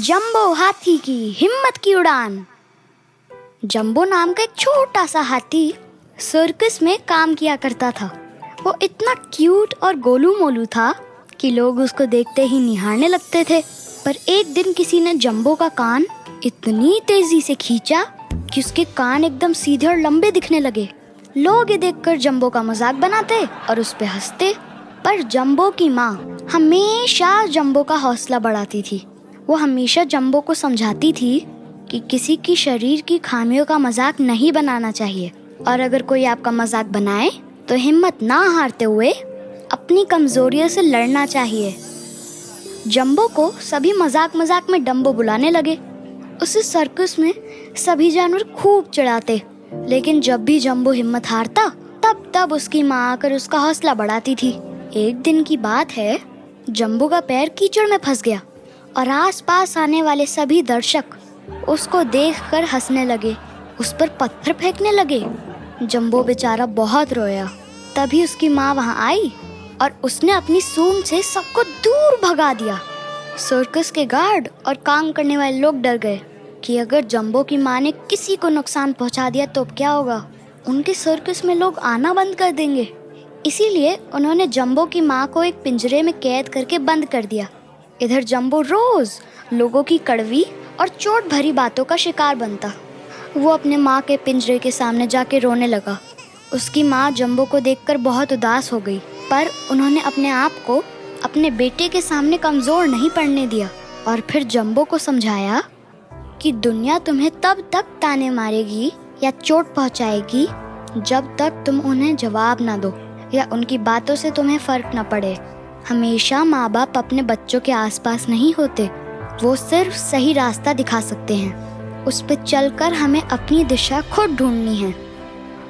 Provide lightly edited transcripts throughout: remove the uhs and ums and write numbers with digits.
Jumbo हाथी की हिम्मत की उड़ान। जंबो नाम का एक छोटा सा हाथी सर्कस में काम किया करता था। वो इतना क्यूट और गोलू मोलू था कि लोग उसको देखते ही निहारने लगते थे। पर एक दिन किसी ने जंबो का कान इतनी तेजी से खींचा कि उसके कान एकदम सीधे और लंबे दिखने लगे। लोग ये देखकर जंबो का मजाक बनाते और उस पे हंसते। पर जंबो की माँ हमेशा जंबो का हौसला बढ़ाती थी। वो हमेशा जंबो को समझाती थी कि किसी की शरीर की खामियों का मजाक नहीं बनाना चाहिए, और अगर कोई आपका मजाक बनाए तो हिम्मत ना हारते हुए अपनी कमजोरियों से लड़ना चाहिए। जंबो को सभी मजाक मजाक में डम्बो बुलाने लगे। उसे सर्कस में सभी जानवर खूब चिढ़ाते, लेकिन जब भी जंबो हिम्मत हारता तब उसकी माँ आकर उसका हौसला बढ़ाती थी। एक दिन की बात है, जंबो का पैर कीचड़ में फंस गया और आसपास आने वाले सभी दर्शक उसको देखकर हंसने लगे, उस पर पत्थर फेंकने लगे। जंबो बेचारा बहुत रोया। तभी उसकी माँ वहाँ आई और उसने अपनी सूंड से सबको दूर भगा दिया। सर्कस के गार्ड और काम करने वाले लोग डर गए कि अगर जंबो की माँ ने किसी को नुकसान पहुँचा दिया तो क्या होगा। उनके सर्कस में लोग आना बंद कर देंगे। इसीलिए उन्होंने जंबो की माँ को एक पिंजरे में कैद करके बंद कर दिया। इधर जंबो रोज लोगों की कड़वी और चोट भरी बातों का शिकार बनता। वो अपने माँ के पिंजरे के सामने जाके रोने लगा। उसकी माँ जंबो को देखकर बहुत उदास हो गई, पर उन्होंने अपने आप को अपने बेटे के सामने कमजोर नहीं पड़ने दिया और फिर जंबो को समझाया कि दुनिया तुम्हें तब तक ताने मारेगी या चोट पहुंचाएगी जब तक तुम उन्हें जवाब ना दो या उनकी बातों से तुम्हें फर्क न पड़े। हमेशा माँ बाप अपने बच्चों के आसपास नहीं होते, वो सिर्फ सही रास्ता दिखा सकते हैं। उस पर चलकर हमें अपनी दिशा खुद ढूंढनी है।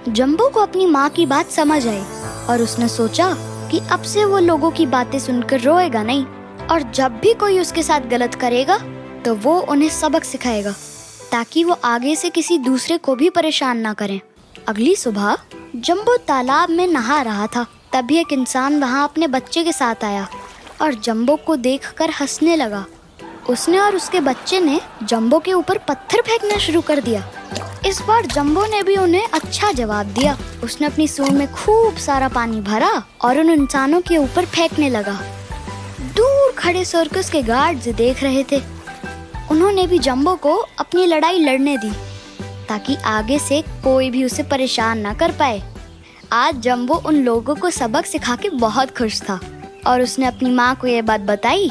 जंबो को अपनी माँ की बात समझ आई और उसने सोचा कि अब से वो लोगों की बातें सुनकर रोएगा नहीं, और जब भी कोई उसके साथ गलत करेगा तो वो उन्हें सबक सिखाएगा ताकि वो आगे से किसी दूसरे को भी परेशान ना करें। अगली सुबह जंबो तालाब में नहा रहा था। तभी एक इंसान वहाँ अपने बच्चे के साथ आया और जंबो को देखकर हंसने लगा। उसने और उसके बच्चे ने जंबो के ऊपर पत्थर फेंकना शुरू कर दिया। इस बार जंबो ने भी उन्हें अच्छा जवाब दिया। उसने अपनी सूंड में खूब सारा पानी भरा और उन इंसानों के ऊपर फेंकने लगा। दूर खड़े सर्कस के गार्ड्स देख रहे थे। उन्होंने भी जंबो को अपनी लड़ाई लड़ने दी ताकि आगे से कोई भी उसे परेशान ना कर पाए। आज जंबो उन लोगों को सबक सिखा के बहुत खुश था और उसने अपनी माँ को ये बात बताई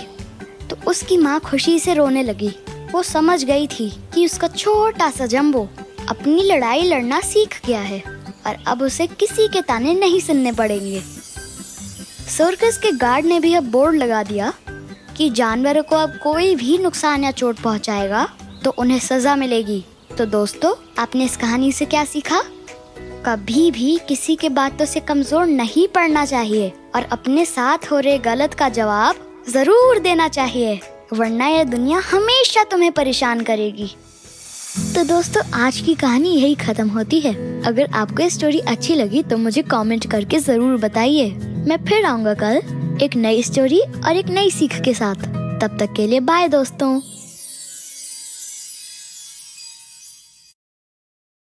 तो उसकी माँ खुशी से रोने लगी। वो समझ गई थी कि उसका छोटा सा जंबो अपनी लड़ाई लड़ना सीख गया है और अब उसे किसी के ताने नहीं सुनने पड़ेंगे। सर्कस के गार्ड ने भी अब बोर्ड लगा दिया कि जानवरों को अब कोई भी नुकसान या चोट पहुंचाएगा तो उन्हें सजा मिलेगी। तो दोस्तों, आपने इस कहानी से क्या सीखा? कभी भी किसी के बातों से कमजोर नहीं पड़ना चाहिए और अपने साथ हो रहे गलत का जवाब जरूर देना चाहिए, वरना यह दुनिया हमेशा तुम्हें परेशान करेगी। तो दोस्तों, आज की कहानी यही खत्म होती है। अगर आपको ये स्टोरी अच्छी लगी तो मुझे कमेंट करके जरूर बताइए। मैं फिर आऊंगा कल एक नई स्टोरी और एक नई सीख के साथ। तब तक के लिए बाय दोस्तों।